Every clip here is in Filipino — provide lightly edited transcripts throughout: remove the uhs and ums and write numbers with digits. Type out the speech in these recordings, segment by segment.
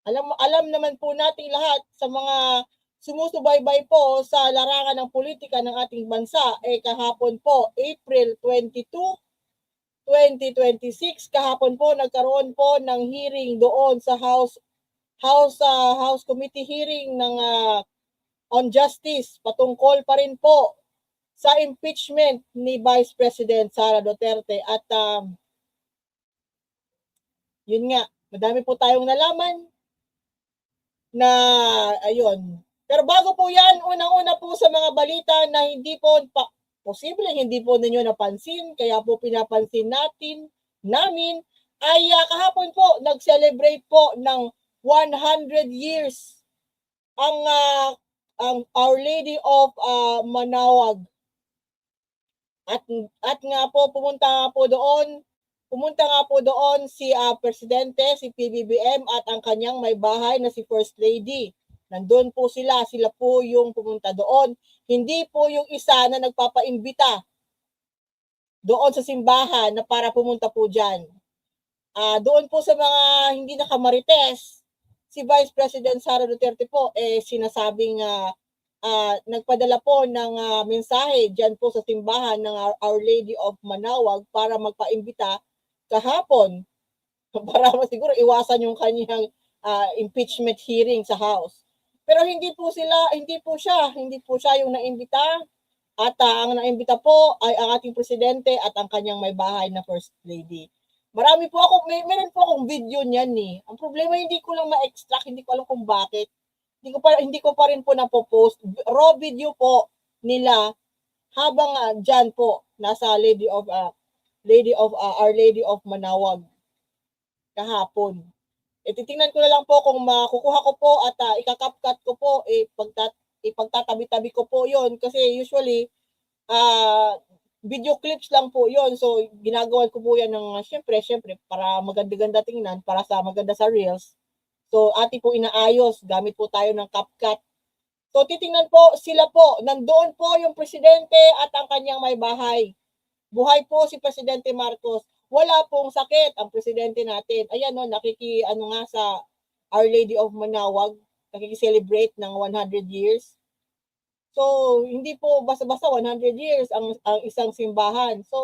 Alam naman po nating lahat sa mga sumusubaybay po sa larangan ng politika ng ating bansa, kahapon po, April 22, 2026, kahapon po nagkaroon po ng hearing doon sa House Committee hearing ng on Justice patungkol pa rin po sa impeachment ni Vice President Sara Duterte at yun nga, madami po tayong nalaman na ayun. Pero bago po yan, unang-una po sa mga balita na hindi po posible hindi po ninyo napansin, kaya po pinapansin namin, ay kahapon po nag-celebrate po ng 100 years ang Our Lady of Manaoag. At nga po pumunta nga po doon si Presidente, si PBBM at ang kanyang may bahay na si First Lady. Nandun po sila po yung pumunta doon. Hindi po yung isa na nagpapaimbita doon sa simbahan na para pumunta po dyan. Doon po sa mga hindi nakamarites, si Vice President Sara Duterte po sinasabing nagpadala po ng mensahe dyan po sa simbahan ng Our Lady of Manaoag para magpaimbita kahapon para siguro iwasan yung kanyang impeachment hearing sa House. Pero hindi po siya yung naimbita at ang naimbita po ay ang ating presidente at ang kanyang may bahay na First Lady. Meron po akong video niyan eh. Ang problema hindi ko lang ma-extract, hindi ko alam kung bakit. Hindi ko pa rin po napopost. Raw video po nila habang dyan po nasa Our Lady of Manaoag kahapon. Titingnan ko na lang po kung makukuha ko po at ikakapkat ko po, ipagtatabi-tabi ko po yon kasi usually video clips lang po yon. So ginagawa ko po yan ng syempre para maganda-ganda tingnan, para sa maganda sa reels. So ating po inaayos, gamit po tayo ng CapCut. So titingnan po sila po, nandoon po yung presidente at ang kanyang may bahay. Buhay po si Presidente Marcos. Wala pong sakit ang presidente natin. Ayan nga sa Our Lady of Manaoag, nakiki-celebrate ng 100 years. So, hindi po basta-basta 100 years ang isang simbahan. So,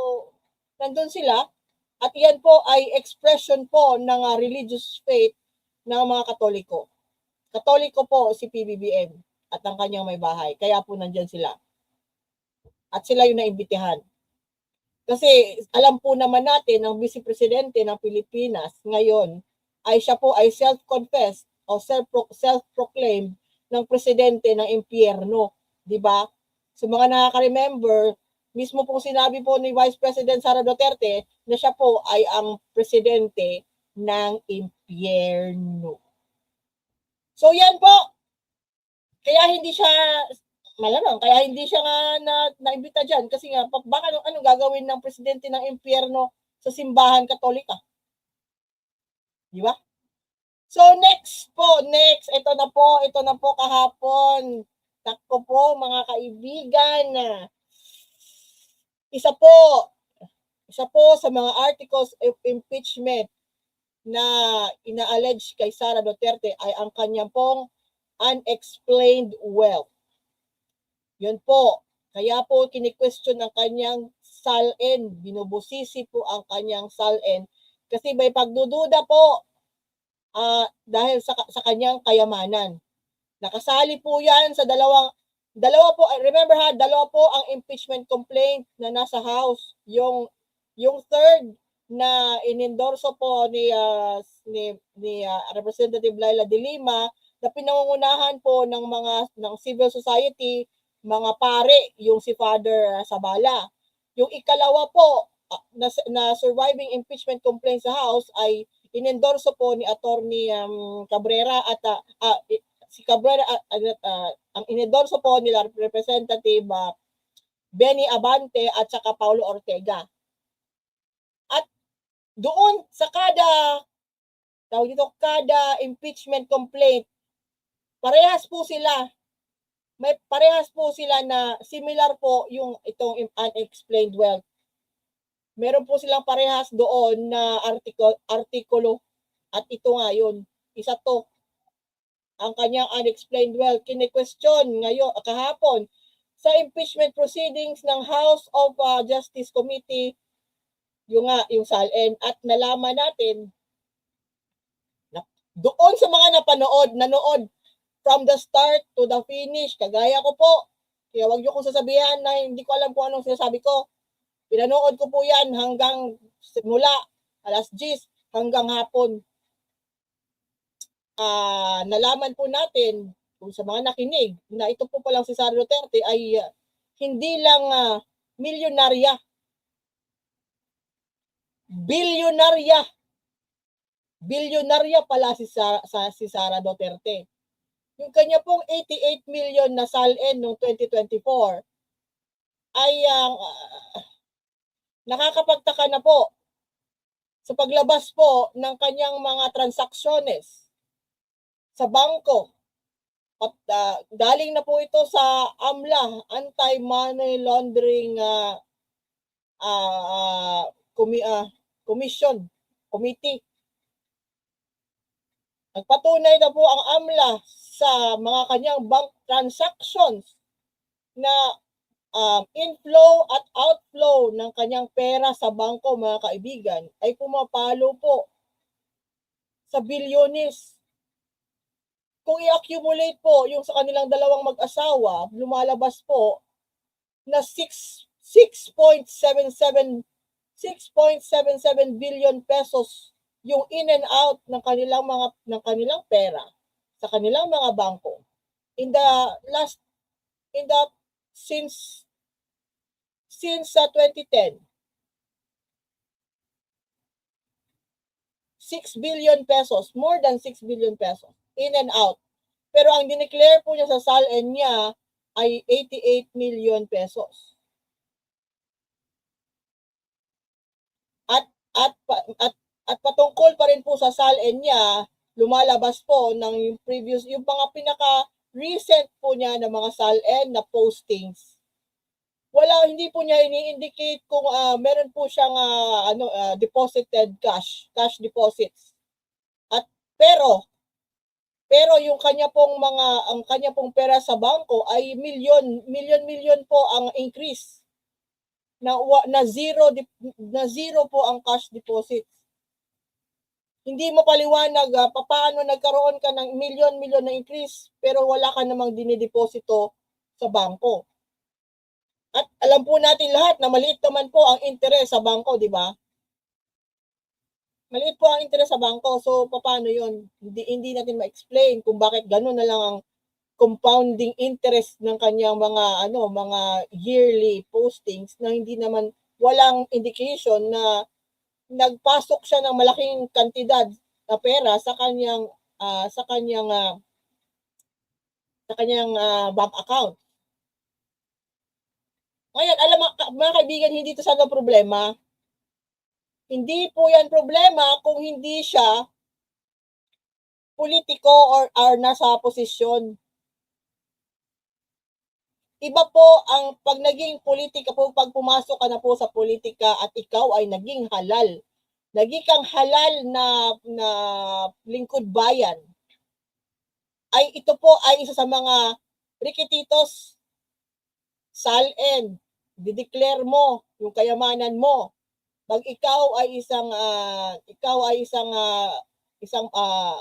nandun sila at iyan po ay expression po ng religious faith ng mga Katoliko. Katoliko po si PBBM at ang kanyang may bahay. Kaya po nandyan sila. At sila yung naimbitihan. Kasi alam po naman natin ang Vice Presidente ng Pilipinas ngayon ay siya po ay self-confessed o self-proclaimed ng presidente ng impyerno, di ba? So mga nakaka-remember, mismo po sinabi po ni Vice President Sara Duterte na siya po ay ang presidente ng impyerno. So yan po. Kaya hindi siya naimbita dyan kasi nga baka ano gagawin ng presidente ng impyerno sa simbahan Katolika, di ba? So next, ito na po kahapon, takpo po mga kaibigan, isa po sa mga articles of impeachment na ina-allege kay Sara Duterte ay ang kanyang pong unexplained wealth. Yun po. Kaya po kini-question ang kanyang SALN. Binubusisi po ang kanyang SALN kasi may pagdududa po dahil sa kanyang kayamanan. Nakasali po yan sa dalawa po, remember dalawa po ang impeachment complaint na nasa House. Yung third na inendorso po ni Representative Laila De Lima na pinangungunahan po ng civil society, mga pare, yung si Father Sabala. Yung ikalawa po na surviving impeachment complaint sa House ay inendorso po ni Attorney Cabrera at si Cabrera ang inendorso po nila Representative Benny Abante at saka Paulo Ortega. At doon sa kada impeachment complaint, parehas po sila na similar po yung itong unexplained wealth. Meron po silang parehas doon na artikulo at ito nga yun. Isa to ang kanyang unexplained wealth. Kine-question ngayon, kahapon, sa impeachment proceedings ng House of Justice Committee, yung SALN, at nalaman natin na doon sa mga nanood from the start to the finish, kagaya ko po, kaya wag niyo kong sasabihan na hindi ko alam kung anong sinasabi ko. Pinanood ko po yan hanggang mula alas 10 hanggang hapon. Nalaman po natin kung sa mga nakinig na ito po palang si Sara Duterte ay hindi lang milyonarya, bilyonarya pala si Sara Duterte. Yung kanya pong 88 million na SALN noong 2024 ay nakakapagtaka na po sa paglabas po ng kanyang mga transaksyonnes sa bangko. At galing na po ito sa AMLA, Anti-Money Laundering Committee. Nagpatunay na po ang AMLA sa mga kanyang bank transactions na inflow at outflow ng kanyang pera sa bangko, mga kaibigan, ay pumapalo po sa bilyones. Kung i-accumulate po yung sa kanilang dalawang mag-asawa, lumalabas po na 6.77 billion pesos yung in and out ng kanilang pera sa kanilang mga bangko since 2010. 6 billion pesos, more than 6 billion pesos in and out. Pero ang dineclare po niya sa SALN niya ay 88 million pesos. At patungkol pa rin po sa SALN niya, lumalabas po ng yung mga pinaka-recent po niya na mga SALN na postings. Hindi po niya ini-indicate kung meron po siyang deposited cash deposits. Pero yung ang kanya pong pera sa bangko ay milyon po ang increase. Na zero po ang cash deposits. Hindi mo paliwanag paano nagkaroon ka ng milyon na increase pero wala ka namang dinideposito sa bangko. At alam po natin lahat na maliit naman po ang interes sa bangko, di ba? Maliit po ang interes sa bangko. So, paano yun? Hindi natin ma-explain kung bakit gano'n na lang ang compounding interest ng kanyang mga yearly postings na hindi naman walang indication na nagpasok siya ng malaking kantidad na pera sa kanyang bank account. Ngayon, mga kaibigan, hindi ito sana problema. Hindi po yan problema kung hindi siya politiko or nasa posisyon. Iba po ang pag naging politika po, pag pumasok ka na po sa politika at ikaw ay naging halal. Naging kang halal na lingkod bayan. Ito po ay isa sa mga rikititos, SALN, dideclare mo yung kayamanan mo. Pag ikaw ay isang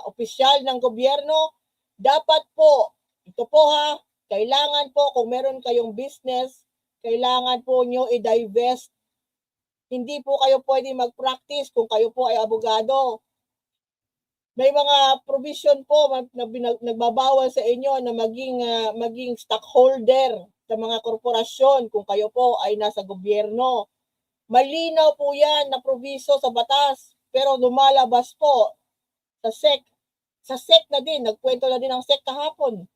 opisyal ng gobyerno, dapat po, ito po kailangan po kung meron kayong business, kailangan po nyo i-divest. Hindi po kayo pwede mag-practice kung kayo po ay abogado. May mga provision po na nagbabawal sa inyo na maging stockholder sa mga korporasyon kung kayo po ay nasa gobyerno. Malinaw po yan na proviso sa batas, pero lumalabas po sa SEC. Sa SEC na din, nagkwento na din ang SEC kahapon,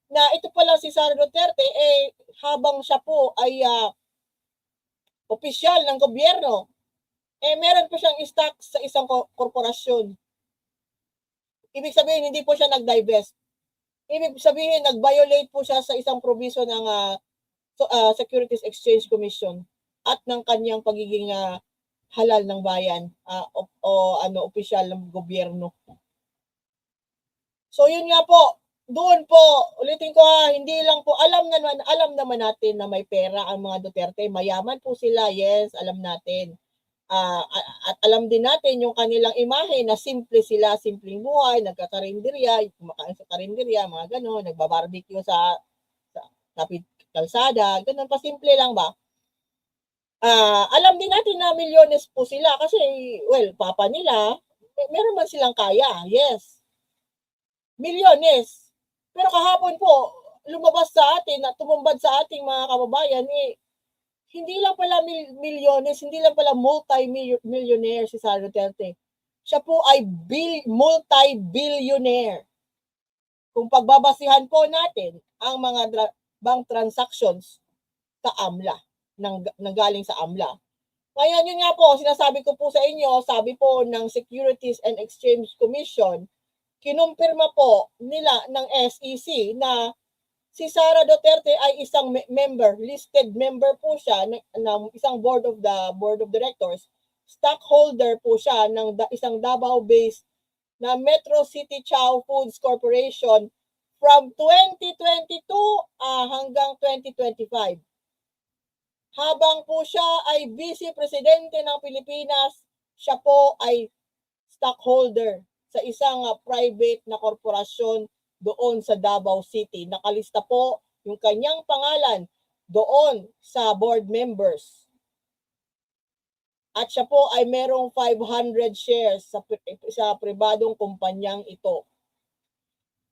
na ito pala si Sara Duterte, habang siya po ay opisyal ng gobyerno, meron po siyang stock sa isang korporasyon. Ibig sabihin, hindi po siya nag-divest. Ibig sabihin, nag-violate po siya sa isang proviso ng Securities Exchange Commission at ng kanyang pagiging halal ng bayan opisyal ng gobyerno. So yun nga po, doon po, ulitin ko hindi lang po, alam naman natin na may pera ang mga Duterte, mayaman po sila, yes, alam natin. At alam din natin yung kanilang imahe na simple sila, simpleng buhay, nagkakarinderya, kumakain sa karinderya, mga gano'n, nagbabarbecue sa kalsada, gano'n pa simple lang ba? Alam din natin na milyones po sila kasi, well, papa nila, meron man silang kaya, yes. Milyones. Pero kahapon po, lumabas sa atin at tumumbad sa ating mga kababayan, hindi lang pala milyones, hindi lang pala multi-millionaire si Sara Duterte. Siya po ay multi-billionaire. Kung pagbabasihan po natin ang mga bank transactions sa AMLA, nanggaling sa AMLA. Ngayon, yun nga po, sinasabi ko po sa inyo, sabi po ng Securities and Exchange Commission, kinumpirma po nila ng SEC na si Sara Duterte ay isang member, listed member po siya ng isang board of directors. Stockholder po siya ng isang Davao-based na Metro City Chow Foods Corporation from 2022 hanggang 2025. Habang po siya ay Vice Presidente ng Pilipinas, siya po ay stockholder sa isang private na korporasyon doon sa Davao City. Nakalista po yung kanyang pangalan doon sa board members. At siya po ay merong 500 shares sa pribadong kumpanyang ito.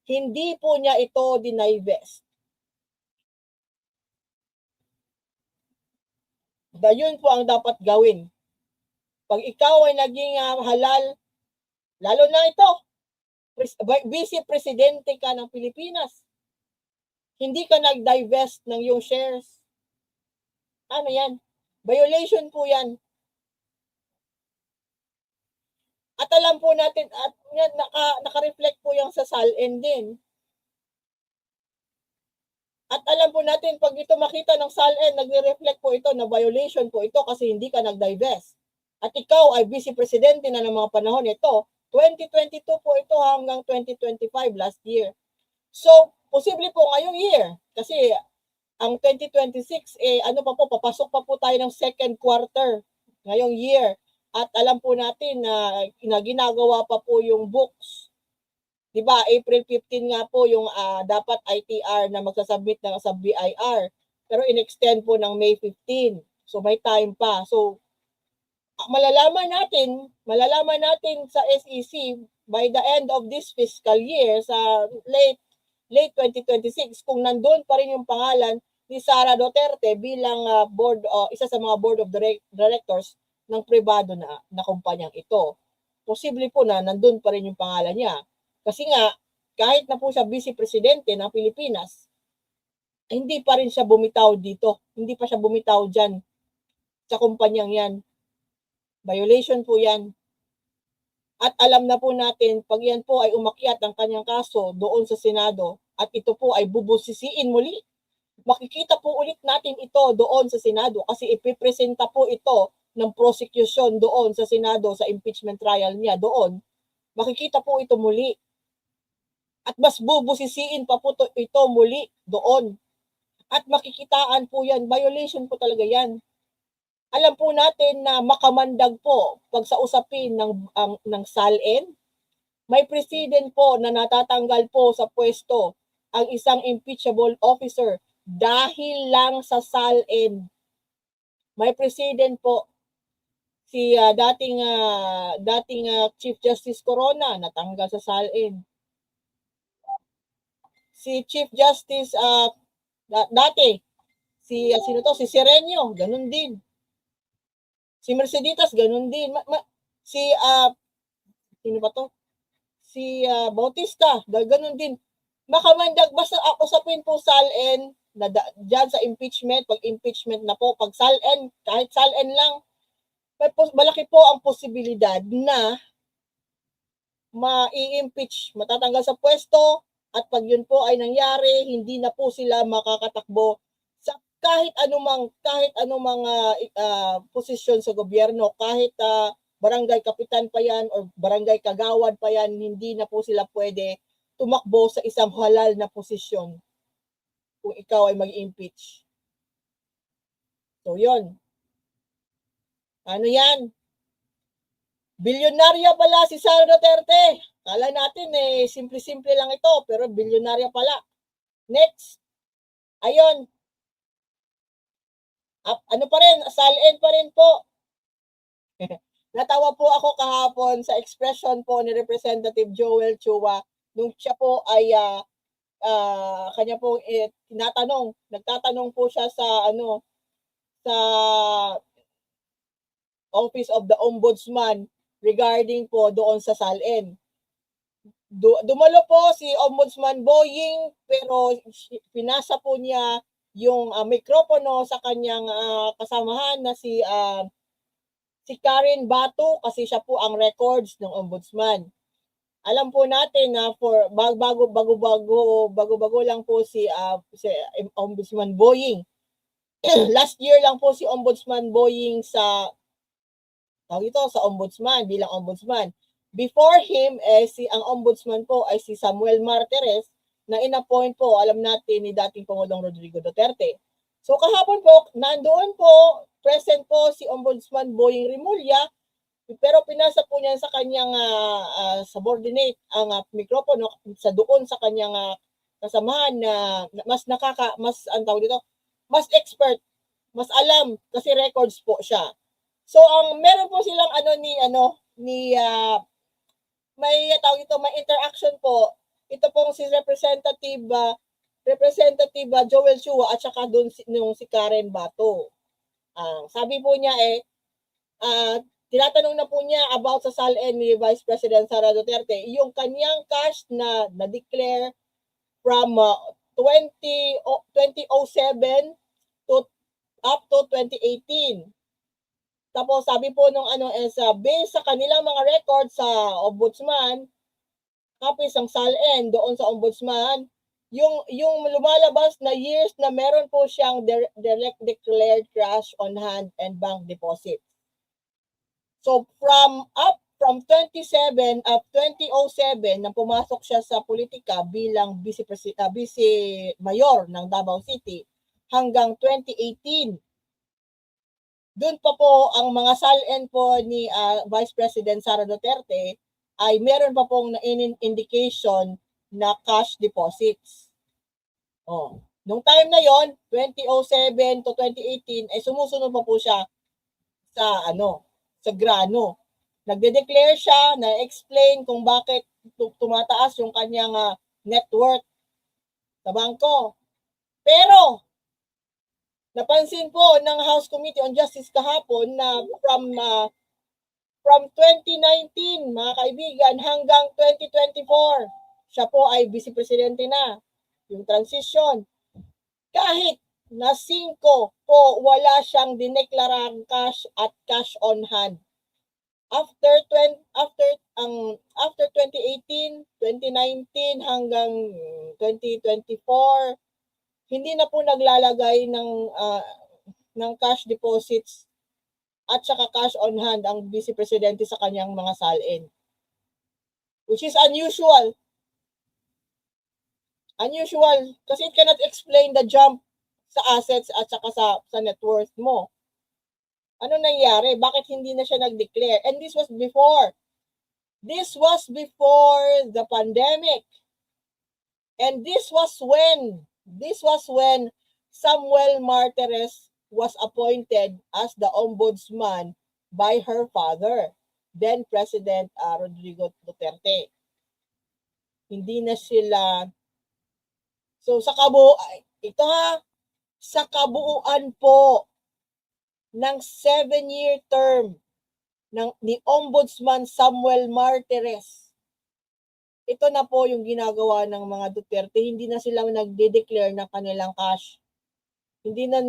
Hindi po niya ito dinivest. Yun po ang dapat gawin. Pag ikaw ay naging halal, lalo na ito, Vice Presidente ka ng Pilipinas, hindi ka nag-divest ng iyong shares. Ano yan? Violation po yan. At alam po natin, at naka-reflect po yung sa SALN din. At alam po natin, pag ito makita ng SALN, nagre-reflect po ito na violation po ito kasi hindi ka nag-divest. At ikaw ay Vice Presidente na ng mga panahon ito, 2022 po ito hanggang 2025 last year. So, posible po ngayong year kasi ang 2026 ano pa po, papasok pa po tayo ng second quarter ngayong year. At alam po natin na ginagawa pa po yung books. 'Di ba? April 15 nga po yung dapat ITR na magsasubmit ng sa BIR. Pero in-extend po ng May 15. So may time pa. So malalaman natin sa SEC by the end of this fiscal year sa late 2026 kung nandoon pa rin yung pangalan ni Sara Duterte bilang isa sa mga board of directors ng pribado na kumpanyang ito. Posible po na nandoon pa rin yung pangalan niya. Kasi nga, kahit na po siya Vice Presidente ng Pilipinas, hindi pa rin siya bumitaw dito. Hindi pa siya bumitaw dyan sa kumpanyang yan. Violation po yan. At alam na po natin, pag yan po ay umakyat ang kanyang kaso doon sa Senado at ito po ay bubusisiin muli, makikita po ulit natin ito doon sa Senado kasi ipipresenta po ito ng prosecution doon sa Senado sa impeachment trial niya doon. Makikita po ito muli. At mas bubusisiin pa po ito muli doon. At makikitaan po yan, violation po talaga yan. Alam po natin na makamandag po pag sa usapin ng SALN, may president po na natatanggal po sa pwesto ang isang impeachable officer dahil lang sa SALN. May president po si dating Chief Justice Corona natanggal sa SALN. Si Chief Justice dati si si Serenio, ganun din. Si Merceditas, ganun din. Sino ba to? Si Bautista, ganun din. Makamandag, basta usapin po SALN, dyan sa impeachment, pag impeachment na po, pag SALN, kahit SALN lang, malaki po ang posibilidad na ma-i-impeach, matatanggal sa pwesto, at pag yun po ay nangyari, hindi na po sila makakatakbo sa kahit anumang posisyon sa gobyerno, kahit barangay kapitan pa yan or barangay kagawad pa yan, hindi na po sila pwede tumakbo sa isang halal na posisyon kung ikaw ay mag-impeach. So, yun. Ano yan? Bilyonarya pala si Sara Duterte. Kala natin simple-simple lang ito, pero bilyonarya pala. Next. Ayun. Ano pa rin, SALN pa rin po. Natawa po ako kahapon sa expression po ni Representative Joel Chua nung siya po ay kanya po nagtatanong po siya sa sa Office of the Ombudsman regarding po doon sa SALN. Dumalo po si Ombudsman Boying pero pinasa po niya yung mikropono sa kanyang kasamahan na si Karen Bato kasi siya po ang records ng Ombudsman. Alam po natin na bago-bago lang po si Ombudsman Boying. Last year lang po si Ombudsman Boying sa Ombudsman, bilang Ombudsman. Before him, ang Ombudsman po ay si Samuel Martires na in-appoint po, alam natin, ni dating Pangulong Rodrigo Duterte. So kahapon po, nandoon po, present po si Ombudsman Boying Rimulya, pero pinasa po niya sa kanyang subordinate ang mikropono doon sa kanyang kasamahan na mas expert, mas alam kasi records po siya. So meron po silang may interaction po. Ito pong si Representative Joel Chua at saka doon si Karen Bato. Sabi po niya tinatanong na po niya about sa SALN ni Vice President Sara Duterte, yung kanyang cash na na-declare from 2007 to up to 2018. Tapos sabi po nung based sa kanilang mga records sa Ombudsman, copies ng SALN doon sa Ombudsman, yung lumalabas na years na meron po siyang direct declared cash on hand and bank deposit. So from 2007 nang pumasok siya sa politika bilang vice mayor ng Davao City hanggang 2018. Doon pa po ang mga SALN po ni Vice President Sara Duterte ay meron pa pong indication na cash deposits. Nung time na yon, 2007 to 2018 ay sumusunod pa po siya sa grano. Nagde-declare siya, na-explain kung bakit tumataas yung kanyang net worth sa bangko. Pero napansin po ng House Committee on Justice kahapon na from 2019, mga kaibigan, hanggang 2024, siya po ay Vice Presidente na. Yung transition. Kahit na 5 po, wala siyang dineklarang cash at cash on hand. After 2018, 2019 hanggang 2024, hindi na po naglalagay ng cash deposits at saka cash on hand ang Vice Presidente sa kanyang mga SALN. Which is unusual. Unusual kasi it cannot explain the jump sa assets at saka sa net worth mo. Ano nangyari? Bakit hindi na siya nag-declare? And this was before the pandemic. And this was when Samuel Martires was appointed as the ombudsman by her father, then President Rodrigo Duterte. Hindi na sila. So sa kabuuan po ng 7-year term ni Ombudsman Samuel Martires, ito na po yung ginagawa ng mga Duterte. Hindi na sila nagde-declare ng kanilang cash. Hindi na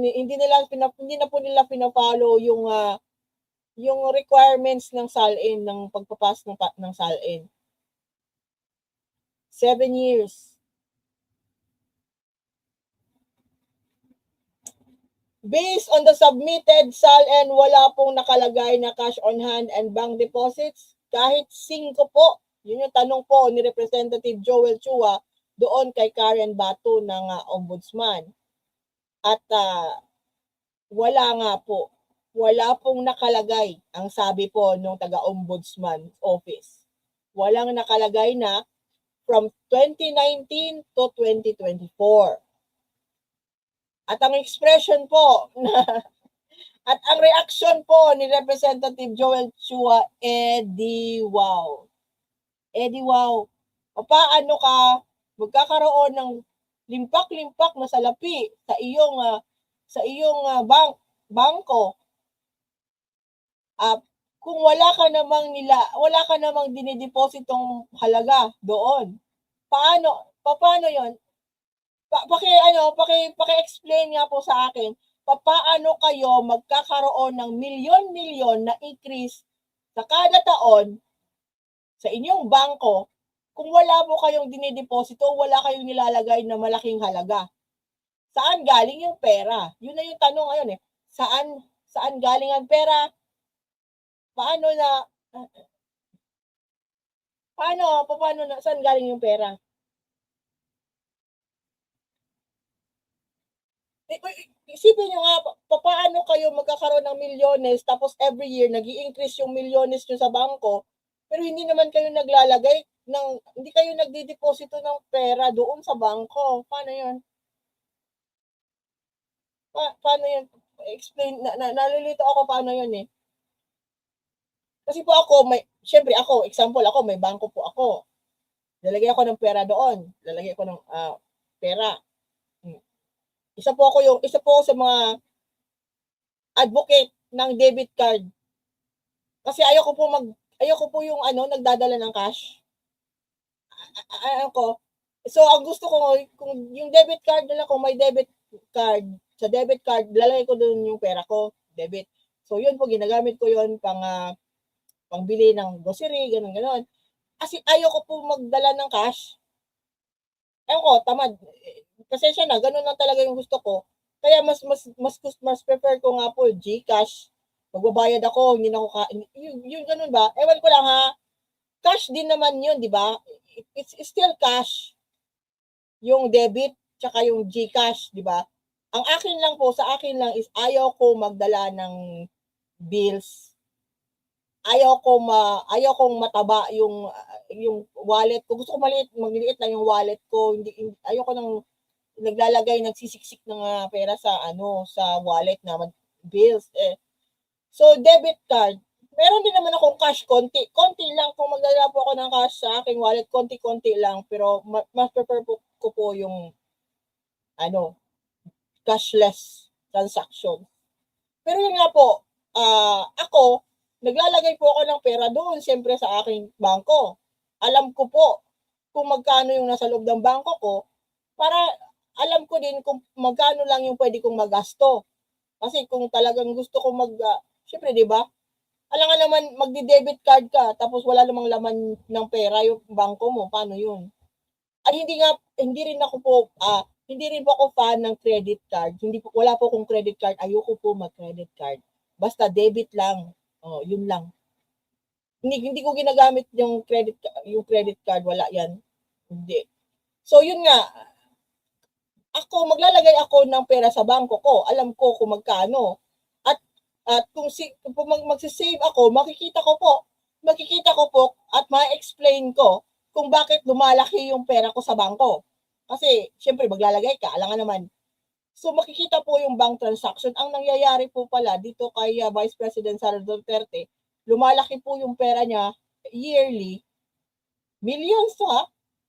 po nila pina-follow yung requirements ng SALN, ng pagpapas ng SALN. 7 years. Based on the submitted SALN, wala pong nakalagay na cash on hand and bank deposits. Kahit 5 po Yun yung tanong po ni Representative Joel Chua doon kay Karen Bato ng ombudsman. At wala nga po. Wala pong nakalagay, ang sabi po nung taga-ombudsman office. Walang nakalagay na from 2019 to 2024. At ang expression po at ang reaction po ni Representative Joel Chua, wow. Wow. Paano ka magkakaroon ng limpak-limpak na salapi sa iyong bangko? Kung wala ka namang dinidepositong halaga doon. Paano 'yon? Paki-explain nga po sa akin, paano kayo magkakaroon ng milyon-milyon na increase sa kada taon sa inyong bangko kung wala po kayong dinideposito, wala kayong nilalagay na malaking halaga? Saan galing yung pera? Yun na yung tanong ngayon eh. Saan galing ang pera? Paano saan galing yung pera? Isipin nyo nga, paano kayo magkakaroon ng milyones tapos every year nag-i-increase yung milyones nyo sa bangko, pero hindi naman kayo naglalagay hindi kayo nagdideposito ng pera doon sa bangko. Paano yun? Paano yun? Explain, nalilito ako paano yun eh. Kasi po ako, example ako, may bangko po ako. Lalagay ako ng pera doon. Lalagay ako ng pera. Isa po ako sa mga advocate ng debit card. Kasi ayoko po yung nagdadala ng cash. So ang gusto ko kung yung debit card nila, kung may debit card, sa debit card lalagay ko doon yung pera ko, debit. So yun po, ginagamit ko yun pangbili ng grocery, ganun. Kasi ayoko po magdala ng cash. Tamad. Pasensya na, ganun lang talaga yung gusto ko. Kaya mas prefer ko nga po GCash. Magbabayad ako, hindi na ako yung ganun ba? Ewan ko lang ha. Cash din naman yun, di ba? It's still cash. Yung debit tsaka yung GCash, di ba? Sa akin lang is ayaw ko magdala ng bills. Ayaw kong mataba yung wallet ko. Gusto ko magliit lang yung wallet ko. Ayoko nang naglalagay, nagsisiksik ng pera sa wallet na bills eh. So debit card, meron din naman akong cash, konti lang. Kung magdala po ako ng cash sa aking wallet, konti lang, pero mas prefer ko po yung cashless transaction. Pero yun nga po, ako naglalagay po ako ng pera doon siyempre sa aking bangko. Alam ko po kung magkano yung nasa loob ng bangko ko, para alam ko din kung magkano lang yung pwede kong magasto. Kasi kung talagang gusto ko syempre, di ba? Alam nga naman, magdi-debit card ka, tapos wala namang laman ng pera yung bangko mo, paano yun? Ay, hindi rin po ako fan ng credit card. Wala po akong credit card, ayoko po mag-credit card. Basta debit lang, yun lang. Hindi ko ginagamit yung credit card, wala yan. Hindi. So, yun nga, maglalagay ako ng pera sa bangko ko. Alam ko kung magkano. At kung magsisave ako, makikita ko po at ma-explain ko kung bakit lumalaki yung pera ko sa bangko. Kasi, syempre, maglalagay ka, alam nga naman. So, makikita po yung bank transaction. Ang nangyayari po pala dito kay Vice President Sara Duterte, lumalaki po yung pera niya yearly, millions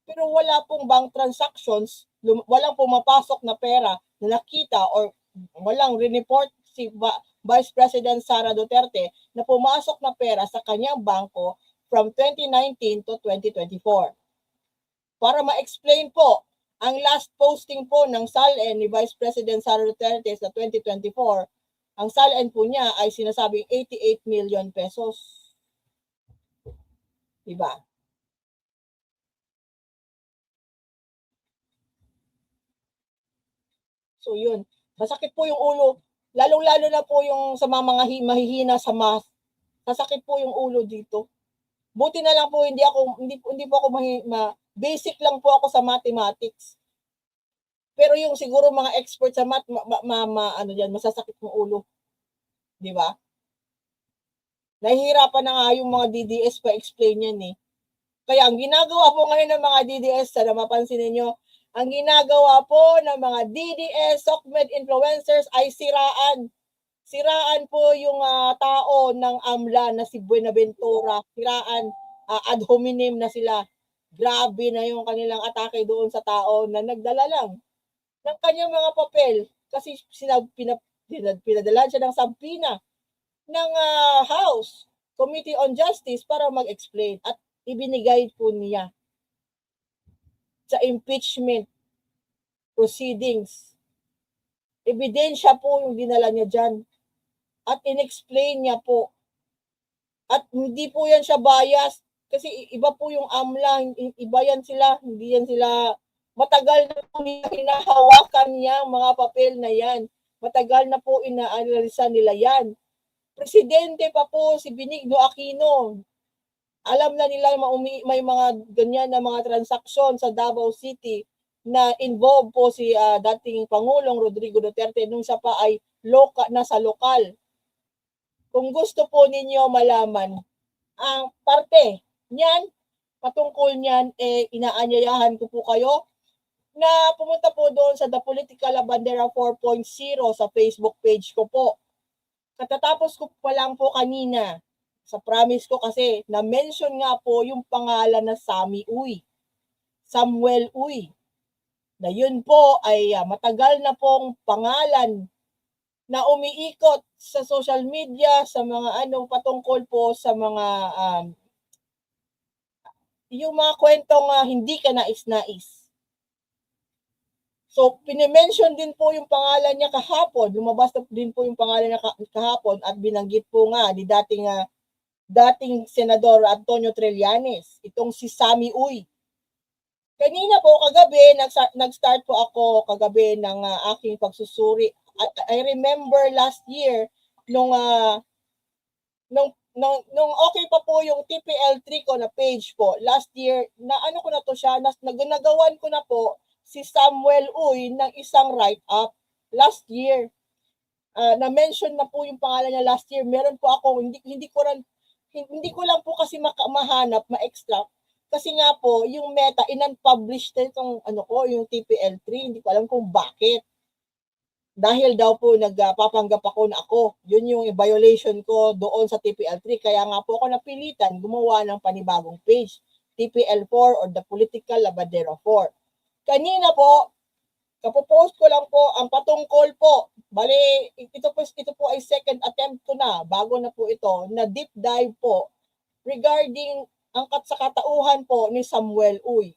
pero wala pong bank transactions, walang pumapasok na pera na nakita or walang report si Vice President Sara Duterte na pumasok na pera sa kanyang bangko from 2019 to 2024. Para ma-explain po, ang last posting po ng SALN ni Vice President Sara Duterte sa 2024, ang SALN po niya ay sinasabing 88 million pesos. Diba? So yun, masakit po yung ulo. Lalong-lalo na po yung sa mga mahihina sa math. Masakit po yung ulo dito. Buti na lang po hindi po ako basic lang po ako sa mathematics. Pero yung siguro mga expert sa math, ano diyan, masasakit ng ulo, 'di ba? Nahihirapan na nga yung mga DDS pa-explain yan eh. Kaya ang ginagawa po ngayon ng mga DDS, sana mapansin ninyo, ang ginagawa po ng mga DDS, SOCMED influencers ay siraan. Siraan po yung tao ng AMLA na si Buenaventura. Siraan, ad hominem na sila. Grabe na yung kanilang atake doon sa tao na nagdala lang ng kanyang mga papel. Kasi pinadala siya ng sampina ng House Committee on Justice para mag-explain at ibinigay po niya sa impeachment proceedings. Ebidensya po yung dinala niya dyan at inexplain niya po. At hindi po yan siya bias kasi iba po yung AMLA, iba yan sila, hindi yan sila, matagal na po hinahawakan niya mga papel na yan. Matagal na po inaalisa nila yan. Presidente pa po si Benigno Aquino. Alam na nila may mga ganyan na mga transaksyon sa Davao City na involved po si dating Pangulong Rodrigo Duterte nung siya pa ay nasa lokal. Kung gusto po ninyo malaman ang parte niyan, patungkol niyan, inaanyayahan ko po kayo na pumunta po doon sa The Political Labandera 4.0 sa Facebook page ko po. Katatapos ko pa lang po kanina, sa promise ko kasi, na-mention nga po yung pangalan na Samuel Uy. Na yun po ay matagal na pong pangalan na umiikot sa social media, sa mga patungkol po sa mga yung mga kwentong hindi ka nais-nais. So, pinimension din po yung pangalan niya kahapon, lumabas na din po yung pangalan niya kahapon at binanggit po nga ni dating Senador Antonio Trillanes, itong si Sammy Uy. Kanina po kagabi, nag-start po ako kagabi ng aking pagsusuri. At I remember last year, nung okay pa po yung TPL3 ko na page po, last year, na ko na to siya, nagawan ko na po si Samuel Uy ng isang write-up last year. Na-mention na po yung pangalan niya last year. Meron po ako, hindi ko lang po kasi mahanap, ma-extract. Kasi nga po, yung Meta, in-unpublish na itong yung TPL3. Hindi ko alam kung bakit. Dahil daw po nagpapanggap ako na ako. Yun yung violation ko doon sa TPL3. Kaya nga po ako napilitan gumawa ng panibagong page. TPL4 or The Political Labandera 4. Kanina po, kapopost ko lang po ang patungkol po. Bali, ito po ay second attempt ko na, bago na po ito, na deep dive po regarding ang sa katauhan po ni Samuel Uy.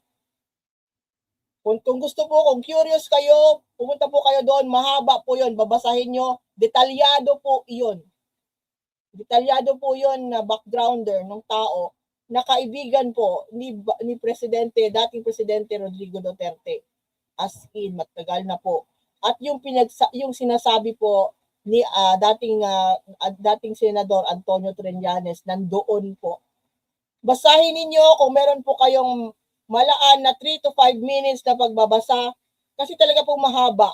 Kung gusto po, kung curious kayo, pumunta po kayo doon, mahaba po yun, babasahin nyo, detalyado po yun. Detalyado po yun na backgrounder ng tao na kaibigan po ni dating Presidente Rodrigo Duterte. As in, matagal na po. At yung sinasabi po ni dating Senador Antonio Trillanes, nandoon po. Basahin ninyo kung meron po kayong malaan na 3 to 5 minutes na pagbabasa kasi talaga po mahaba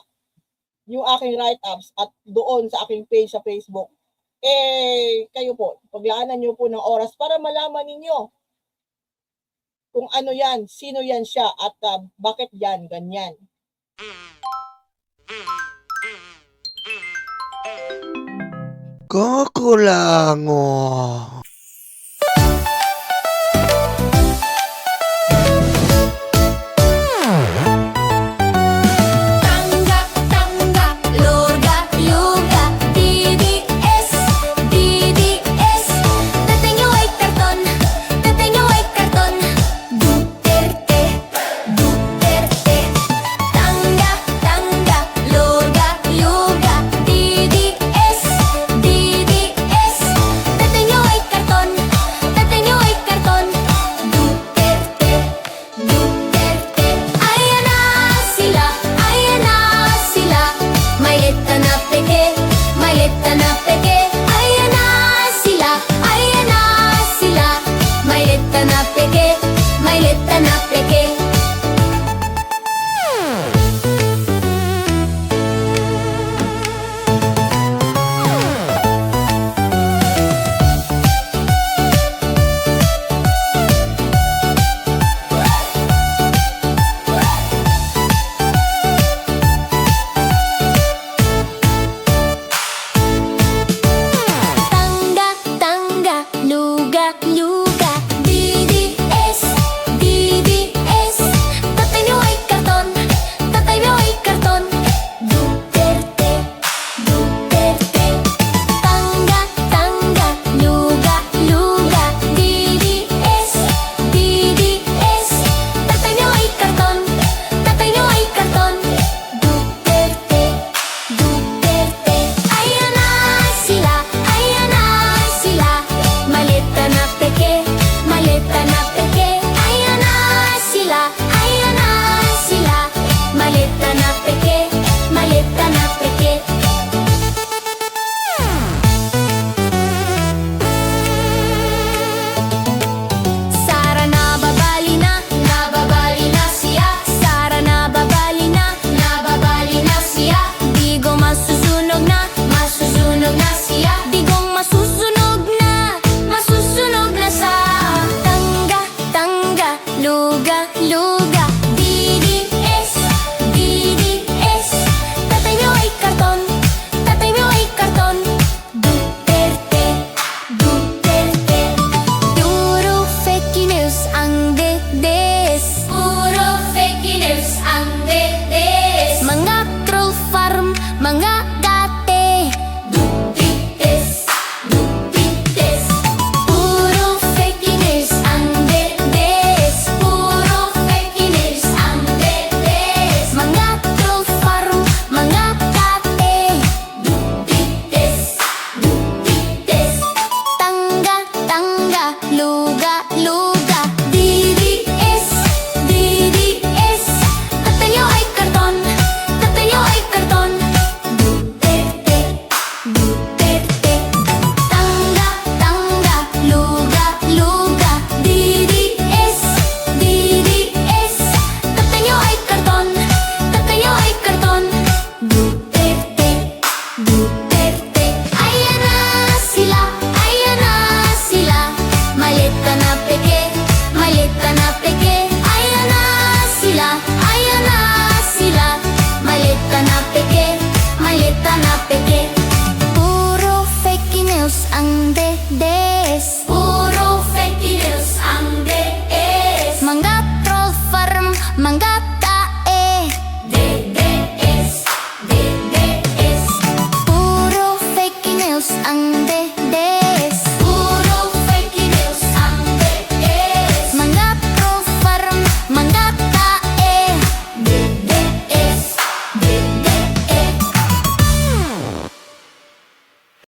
yung aking write-ups at doon sa aking page sa Facebook. Kayo po, paglaanan nyo po ng oras para malaman ninyo kung ano yan, sino yan siya at bakit yan, ganyan. Kakulango.